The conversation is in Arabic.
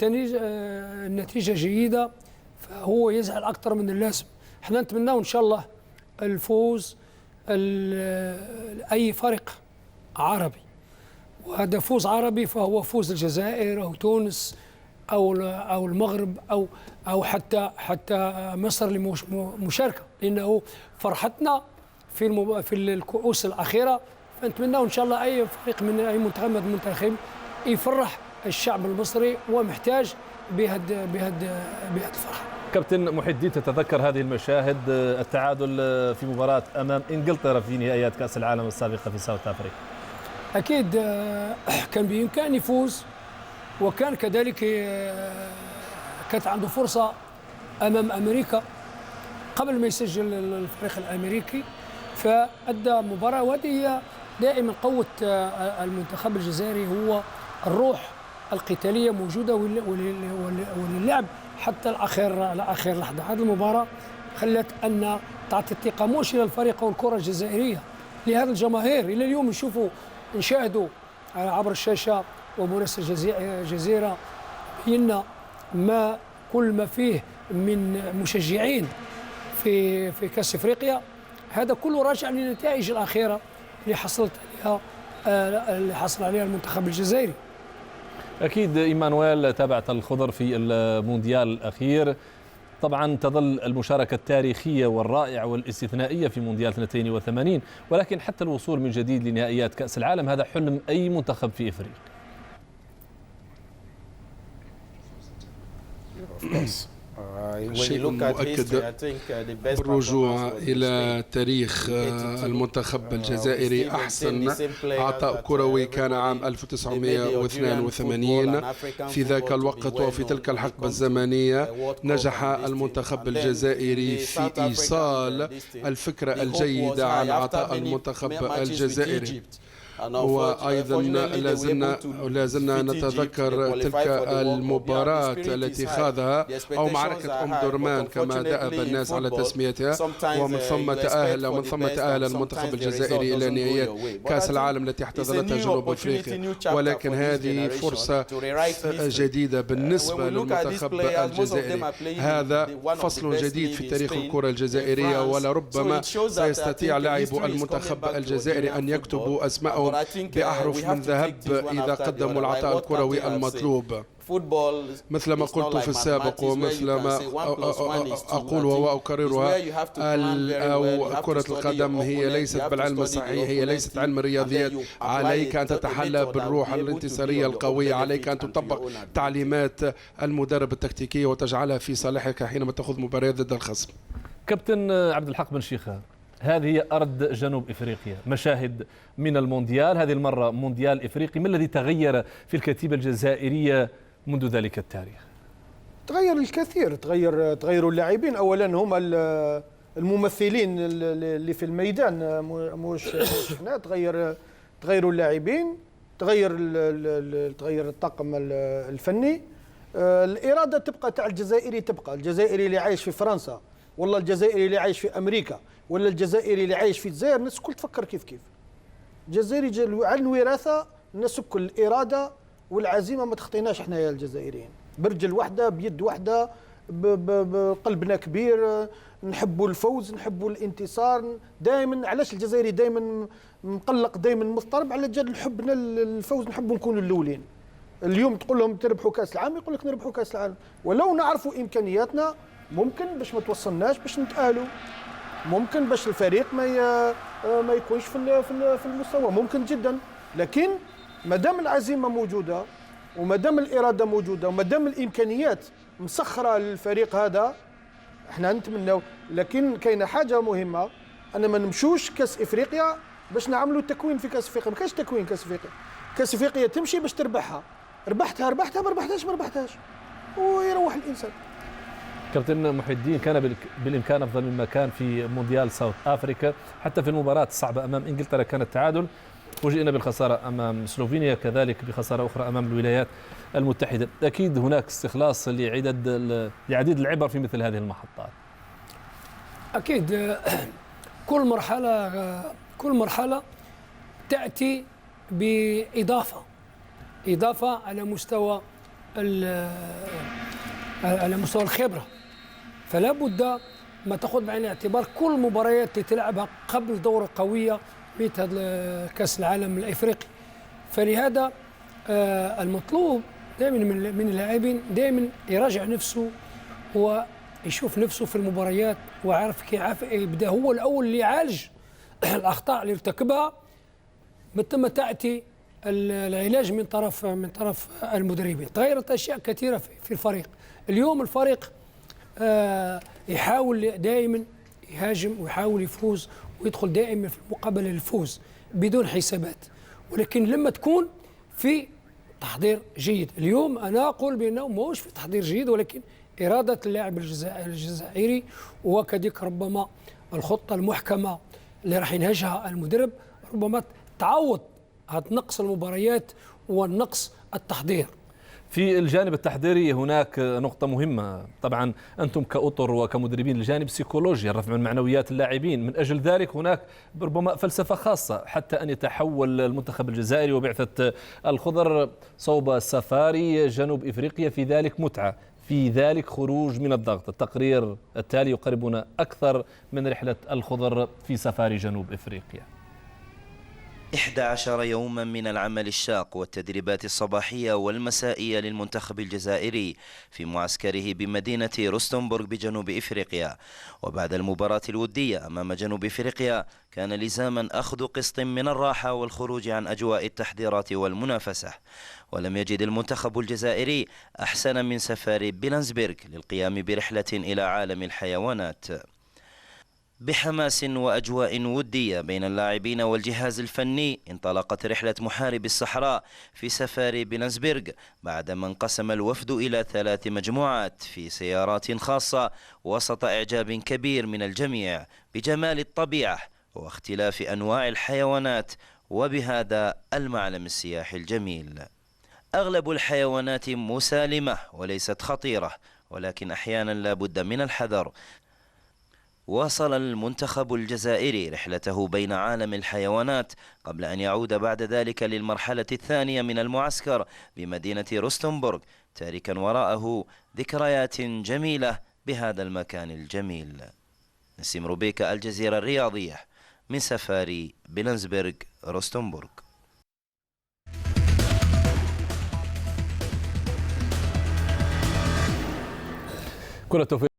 النتيجة جيدة، فهو يزعل أكثر من اللازم. احنا نتمناه إن شاء الله الفوز أي فريق عربي، وهذا فوز عربي فهو فوز الجزائر أو تونس أو المغرب أو حتى مصر لمشاركة، لأنه فرحتنا في الكؤوس الأخيرة. فنتمنى إن شاء الله أي فريق من أي منتخب من المنتخب يفرح الشعب المصري ومحتاج بهذه الفرحة. كابتن محي الدين، تتذكر هذه المشاهد، التعادل في مباراة أمام إنجلترا في نهائيات كأس العالم السابقة في ساوث أفريقيا؟ أكيد كان بإمكانه يفوز، وكان كذلك كانت عنده فرصة أمام أمريكا قبل ما يسجل الفريق الأمريكي، فأدى مباراة. وهذه هي دائما قوة المنتخب الجزائري، هو الروح القتالية موجودة وللعب حتى الأخير لحظة. هذه المباراة خلت أن تعطي الثقة مش إلى الفريق والكرة الجزائرية، لهذا الجماهير إلى اليوم نشاهدوا عبر الشاشة ومراسل الجزيرة بينا كل ما فيه من مشجعين في كأس أفريقيا. هذا كله راجع للنتائج الأخيرة اللي حصل عليها المنتخب الجزائري. أكيد إيمانويل، تابعت الخضر في المونديال الأخير، طبعا تظل المشاركة التاريخية والرائعة والاستثنائية في مونديال 82، ولكن حتى الوصول من جديد لنهائيات كأس العالم هذا حلم أي منتخب في إفريقيا. شيء مؤكد بالرجوع إلى تاريخ المنتخب الجزائري. أحسن عطاء كروي كان عام 1982. في ذاك الوقت وفي تلك الحقبة الزمنية نجح المنتخب الجزائري في إيصال الفكرة الجيدة عن عطاء المنتخب الجزائري. وأيضا لازلنا نتذكر تلك المباراة التي خاضها أو معركة درمان كما دأب الناس على تسميتها، ومن ثم تأهل المنتخب الجزائري إلى نهائيات كأس العالم التي احتضنتها جنوب أفريقيا. ولكن هذه فرصة جديدة بالنسبة للمنتخب الجزائري. هذا فصل جديد في تاريخ الكرة الجزائرية، ولربما سيستطيع لاعبو المنتخب الجزائري أن يكتبوا أسماءهم بأحرف من ذهب إذا قدموا العطاء الكروي المطلوب. مثل ما قلت في السابق ومثل ما أقول وأكررها، كرة القدم هي ليست بالعلم الصحيح، هي ليست علم الرياضيات. عليك أن تتحلى بالروح الانتصارية القوية، عليك أن تطبق تعليمات المدرب التكتيكية وتجعلها في صالحك حينما تأخذ مباراة ضد الخصم. كابتن عبد الحق بن شيخة، هذه أرض جنوب إفريقيا، مشاهد من المونديال، هذه المرة مونديال إفريقي. ما الذي تغير في الكتيبة الجزائرية منذ ذلك التاريخ؟ تغير الكثير، تغيروا اللاعبين. أولا هم الممثلين اللي في الميدان، مش احنا. تغيروا اللاعبين، تغير الطاقم الفني. الإرادة تبقى تاع الجزائري، تبقى الجزائري اللي عايش في فرنسا، والله الجزائري اللي عايش في أمريكا، ولا الجزائري اللي عايش في الجزائر، الناس الكل تفكر كيف. الجزائري على الوراثة، الناس الكل الإرادة والعزيمة ما تخطيناش احنا يا الجزائريين، برجل واحدة بيد واحدة بقلبنا كبير، نحبوا الفوز، نحبوا الانتصار دائما. علاش الجزائري دائما مقلق، دائما مضطرب؟ على جال حبنا الفوز، نحبوا نكونوا الأولين. اليوم تقول لهم تربحوا كأس العالم، يقول لك نربحوا كأس العالم. ولو نعرفوا إمكانياتنا ممكن باش ما توصلناش باش نتأهلوا، ممكن باش الفريق ما يكونش في المستوى، ممكن جدا. لكن ما دام العزيمه موجوده، وما دام الاراده موجوده، وما دام الامكانيات مسخره للفريق هذا، احنا نتمناو. لكن كاينه حاجه مهمه، ان ما نمشوش كاس افريقيا باش نعملوا تكوين في كاس افريقيا. ما كاينش تكوين كاس افريقيا. كاس افريقيا تمشي باش تربحها، ربحتها، ما ربحتهاش ويروح الانسان. كابتن محي الدين، كان بالإمكان أفضل مما كان في مونديال ساوث أفريقيا. حتى في المباراة الصعبة أمام إنجلترا كان التعادل، فوجئنا بالخسارة أمام سلوفينيا، كذلك بخسارة أخرى أمام الولايات المتحدة. أكيد هناك استخلاص لعديد العبر في مثل هذه المحطات. أكيد كل مرحلة تأتي بإضافة على مستوى على مستوى الخبرة. فلا بد ما تأخذ بعين الاعتبار كل المباريات اللي تلعبها قبل دورة قوية مثل كأس العالم الإفريقي. فلهذا المطلوب دائما من اللاعبين دائما يراجع نفسه ويشوف نفسه في المباريات ويعرف كيف يبدا هو الأول اللي يعالج الأخطاء اللي ارتكبها، ثم تأتي العلاج من طرف المدربين. تغيرت أشياء كثيرة في الفريق. اليوم الفريق يحاول دائما يهاجم ويحاول يفوز ويدخل دائما في المقابلة للفوز بدون حسابات، ولكن لما تكون في تحضير جيد. اليوم أنا أقول بأنه ماهوش في تحضير جيد، ولكن إرادة اللاعب الجزائري وكذلك ربما الخطة المحكمة اللي راح ينهجها المدرب ربما تعوض هذا نقص المباريات والنقص التحضير. في الجانب التحضيري هناك نقطة مهمة، طبعا أنتم كأطر وكمدربين الجانب السيكولوجي، الرفع من معنويات اللاعبين، من أجل ذلك هناك ربما فلسفة خاصة حتى أن يتحول المنتخب الجزائري وبعثة الخضر صوب سفاري جنوب إفريقيا في ذلك متعة، في ذلك خروج من الضغط. التقرير التالي يقربنا أكثر من رحلة الخضر في سفاري جنوب إفريقيا. 11 يوما من العمل الشاق والتدريبات الصباحية والمسائية للمنتخب الجزائري في معسكره بمدينة روستنبورغ بجنوب إفريقيا. وبعد المباراة الودية أمام جنوب إفريقيا كان لزاما أخذ قسط من الراحة والخروج عن أجواء التحضيرات والمنافسة. ولم يجد المنتخب الجزائري أحسن من سفاري بلانسبرغ للقيام برحلة إلى عالم الحيوانات. بحماس وأجواء ودية بين اللاعبين والجهاز الفني انطلقت رحلة محارب الصحراء في سفاري بلانسبرغ بعدما انقسم الوفد إلى 3 مجموعات في سيارات خاصة وسط إعجاب كبير من الجميع بجمال الطبيعة واختلاف أنواع الحيوانات وبهذا المعلم السياحي الجميل. أغلب الحيوانات مسالمة وليست خطيرة، ولكن أحيانا لا بد من الحذر. واصل المنتخب الجزائري رحلته بين عالم الحيوانات قبل أن يعود بعد ذلك للمرحلة الثانية من المعسكر بمدينة روستنبورغ، تاركا وراءه ذكريات جميلة بهذا المكان الجميل. نسيم روبيكا، الجزيرة الرياضية، من سفاري بلانسبرغ روستنبورغ. كل التوفيق.